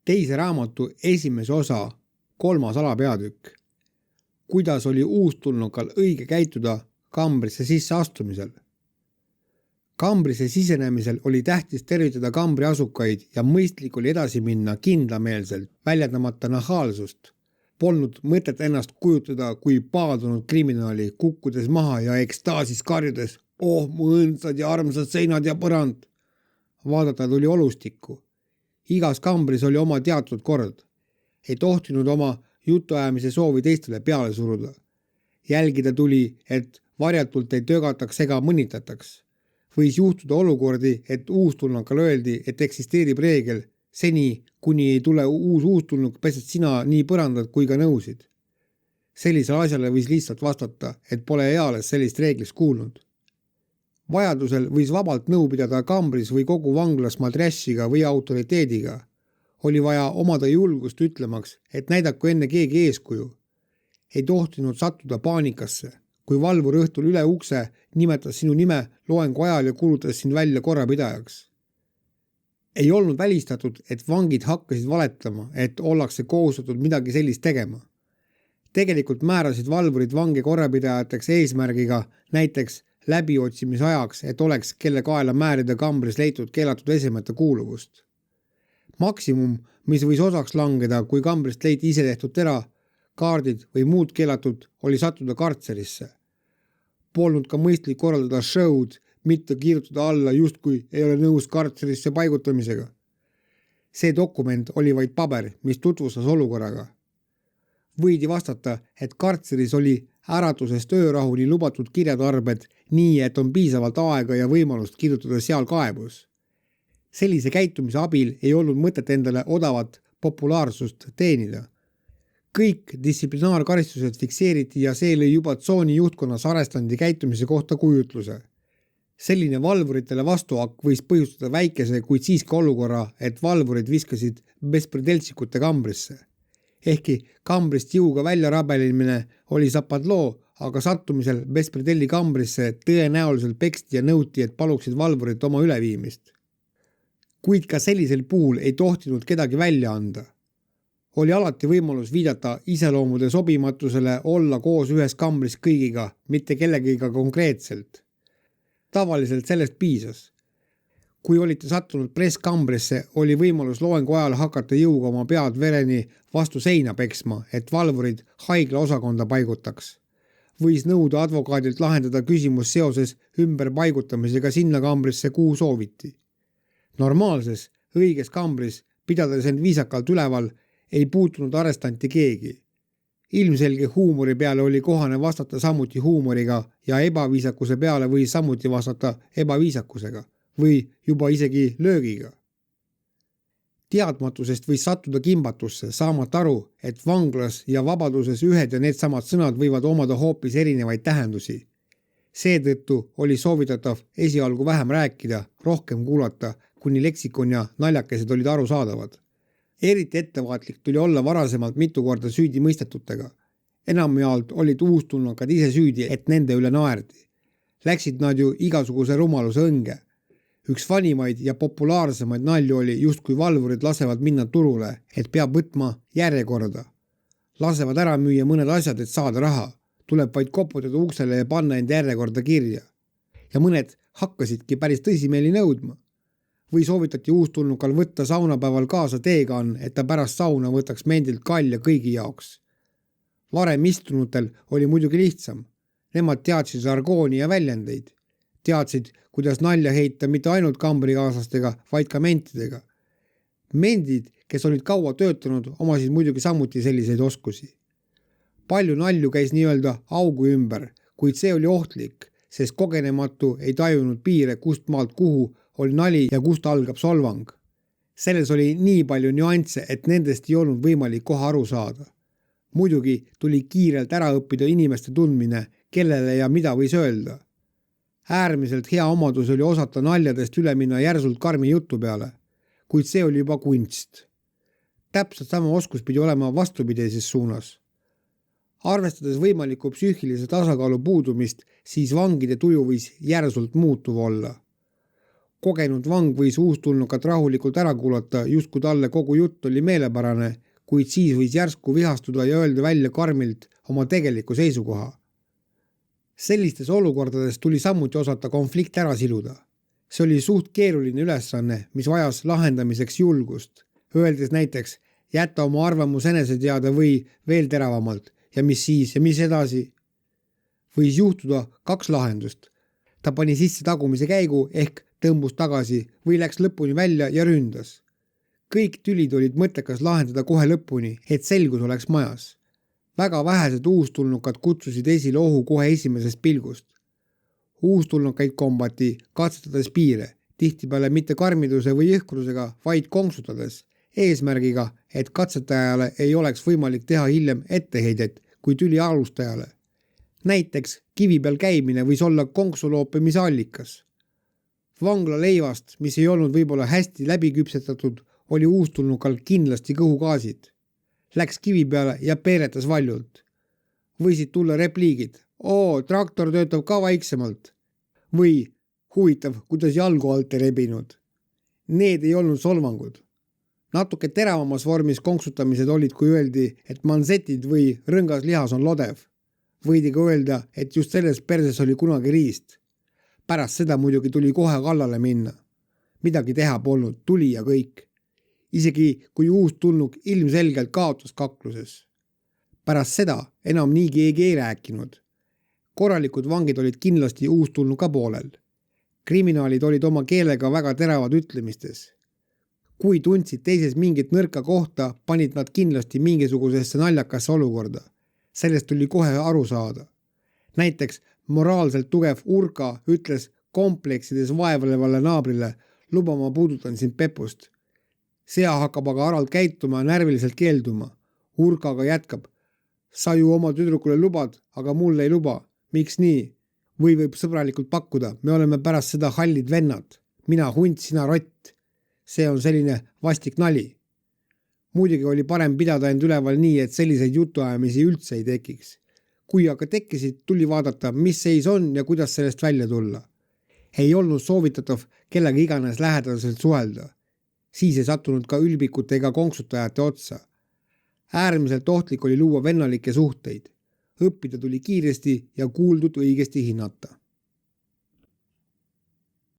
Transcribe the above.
Teise raamatu esimese osa 3. alapeatükk. Kuidas oli uustulnukal õige käituda kambrisse sisse astumisel? Kambrisse sisenemisel oli tähtis tervitada kambri asukaid ja mõistlik oli edasi minna kindlameelselt, väljendamata nahaalsust. Polnud mõtet ennast kujutada kui paadunud kriminaali, kukkudes maha ja ekstaasis karjudes, oh mu õndsad ja armsad seinad ja põrand. Vaadata tuli olustikku. Igas kambris oli oma teatud kord. Ei tohtinud oma jutuajamise soovi teistele peale suruda. Jälgida tuli, et varjatult ei tögataks ega mõnitataks. Võis juhtuda olukordi, et uustulnukal öeldi, et eksisteerib reegel, seni kuni ei tule uus uustulnuk, pesed sina nii põrandad kui ka nõusid. Sellisele asjale võis lihtsalt vastata, et pole eales sellist reeglist kuulnud. Vajadusel võis vabalt nõu pidada kambris või kogu vanglas madrässiga või autoriteediga. Oli vaja omada julgust ütlemaks, et näidaku enne keegi eeskuju. Ei tohtinud sattuda paanikasse. Kui valvur õhtul üle ukse nimetas sinu nime loengu ajal ja kuulutas sind välja korrapidajaks. Ei olnud välistatud, et vangid hakkasid valetama, et ollakse kohustatud midagi sellist tegema. Tegelikult määrasid valvurid vange korrapidajateks eesmärgiga näiteks läbiotsimise ajaks, et oleks kelle kaela määrida kambris leitud keelatud esemete kuuluvust. Maksimum, mis võis osaks langeda, kui kambrist leiti ise tehtud tera, kaardid või muud keelatud, oli sattuda kartserisse. Polnud ka mõistlik korraldada show'd, mitte kirjutada alla justkui ei ole nõus kartserisse paigutamisega. See dokument oli vaid paber, mis tutvustas olukorraga. Võidi vastata, et kartseris oli äratusest öörahuni lubatud kirjatarbed nii, et on piisavalt aega ja võimalust kirjutada seal kaebus. Sellise käitumise abil ei olnud mõtet endale odavat populaarsust teenida. Kõik distsiplinaarkaristused fikseeriti ja see lõi juba tsooni juhtkonnas arestandi käitumise kohta kujutluse. Selline valvuritele vastuhakk võis põhjustada väikese, kuid siiski olukorra, et valvurid viskasid bespredeltsikute kambrisse. Ehkki kambrist jõuga välja rabelimine oli zapadloo, aga sattumisel bespredelli kambrisse tõenäoliselt peksti ja nõuti, et paluksid valvurit oma üleviimist. Kuid ka sellisel puhul ei tohtinud kedagi välja anda. Oli alati võimalus viidata iseloomude sobimatusele olla koos ühes kambris kõigiga, mitte kellegiga konkreetselt. Tavaliselt sellest piisas. Kui olite sattunud presskambrisse, oli võimalus loengu ajal hakata jõuga oma pead vereni vastu seina peksma, et valvurid haigla osakonda paigutaks. Võis nõuda advokaadilt lahendada küsimus seoses ümberpaigutamisega sinna kambrisse, kuhu sooviti. Normaalses, õiges kambris, pidades end viisakalt üleval, ei puutunud arestanti keegi. Ilmselge huumori peale oli kohane vastata samuti huumoriga ja ebaviisakuse peale võis samuti vastata ebaviisakusega või juba isegi löögiga. Teadmatusest võis sattuda kimbatusse, saamata aru, et vanglas ja vabaduses ühed ja needsamad sõnad võivad omada hoopis erinevaid tähendusi. Seetõttu oli soovitatav esialgu vähem rääkida, rohkem kuulata, kuni leksikon ja naljakesed olid arusaadavad. Eriti ettevaatlik tuli olla varasemalt mitu korda süüdi mõistetutega. Enamjaolt olid uustulnukad ise süüdi, et nende üle naerdi. Läksid nad ju igasuguse rumaluse õnge. Üks vanimaid ja populaarsemaid nalju oli justkui valvurid lasevad minna turule, et peab võtma järjekorda. Lasevad ära müüa mõned asjad, et saada raha. Tuleb vaid koputada uksele ja panna end järjekorda kirja. Ja mõned hakkasidki päris tõsimeeli nõudma. Või soovitati uustulnukal võtta saunapäeval kaasa teekann, et ta pärast sauna võtaks mendilt kalja kõigi jaoks. Varem istunutel oli muidugi lihtsam. Nemad teadsid žargooni ja väljendeid. Teadsid, kuidas nalja heita mitte ainult kambrikaaslastega, vaid ka mentidega. Mendid, kes olid kaua töötanud, omasid muidugi samuti selliseid oskusi. Palju nalju käis nii-öelda augu ümber, kuid see oli ohtlik, sest kogenematu ei tajunud piire, kust maalt kuhu oli nali ja kust algab solvang. Selles oli nii palju nüansse, et nendest ei olnud võimalik kohe aru saada. Muidugi tuli kiirelt ära õppida inimeste tundmine, kellele ja mida võis öelda. Äärmiselt hea omadus oli osata naljadest üle minna järsult karmi jutu peale, kuid see oli juba kunst. Täpselt sama oskus pidi olema vastupidises suunas. Arvestades võimalikku psüühilise tasakaalu puudumist, siis vangide tuju võis järsult muutuv olla. Kogenud vang võis uustulnukat rahulikult ära kuulata, justkui talle kogu jutt oli meelepärane, kuid siis võis järsku vihastuda ja öelda välja karmilt oma tegeliku seisukoha. Sellistes olukordades tuli samuti osata konflikt ära siluda. See oli suht keeruline ülesanne, mis vajas lahendamiseks julgust, öeldes näiteks jäta oma arvamus enese teada või veel teravamalt ja mis siis ja mis edasi. Võis juhtuda 2 lahendust. Ta pani sisse tagumise käigu ehk tõmbus tagasi või läks lõpuni välja ja ründas. Kõik tülid olid mõttekas lahendada kohe lõpuni, et selgus oleks majas. Väga vähesed uustulnukad kutsusid esile ohu kohe esimesest pilgust. Uustulnukaid kombati katsetades piire, tihtipeale mitte karmiduse või jõhkrusega, vaid konksutades, eesmärgiga, et katsetajale ei oleks võimalik teha hiljem etteheidet kui tüli alustajale. Näiteks kivi peal käimine võis olla konksu loopimise allikas. Vangla leivast, mis ei olnud võib-olla hästi läbi küpsetatud, oli uustulnukal kindlasti kõhugaasid. Läks kivi peale ja peeretas valjult. Võisid tulla repliigid. Traktor töötab ka vaiksemalt. Või huvitav, kuidas jalgu alt ei rebinud. Need ei olnud solvangud. Natuke teravamas vormis konksutamised olid, kui öeldi, et mansetid või rõngas lihas on lodev. Võidi ka öelda, et just selles perses oli kunagi riist. Pärast seda muidugi tuli kohe kallale minna. Midagi teha polnud, tuli ja kõik. Isegi kui uustulnuk ilmselgelt kaotas kakluses. Pärast seda enam nii keegi ei rääkinud. Korralikud vangid olid kindlasti uustulnuka poolel. Kriminaalid olid oma keelega väga teravad ütlemistes. Kui tundsid teises mingit nõrka kohta, panid nad kindlasti mingisugusesse naljakasse olukorda. Sellest tuli kohe aru saada. Näiteks moraalselt tugev Urka ütles kompleksides vaevlevale naabrile, luba ma puudutan sind pepust. Sea hakkab aga aralt käituma ja närviliselt keelduma. Urka aga jätkab. Sa ju oma tüdrukule lubad, aga mul ei luba. Miks nii? Või võib sõbralikult pakkuda, me oleme pärast seda hallid vennad. Mina hunt, sina rott. See on selline vastik nali. Muidugi oli parem pidada end üleval nii, et selliseid jutuajamisi üldse ei tekiks. Kui aga tekkisid, tuli vaadata, mis seis on ja kuidas sellest välja tulla. Ei olnud soovitatav kellega iganes lähedaselt suhelda. Siis ei sattunud ka ülbikute ega konksutajate otsa. Äärmiselt ohtlik oli luua vennalikke suhteid. Õppida tuli kiiresti ja kuuldut õigesti hinnata.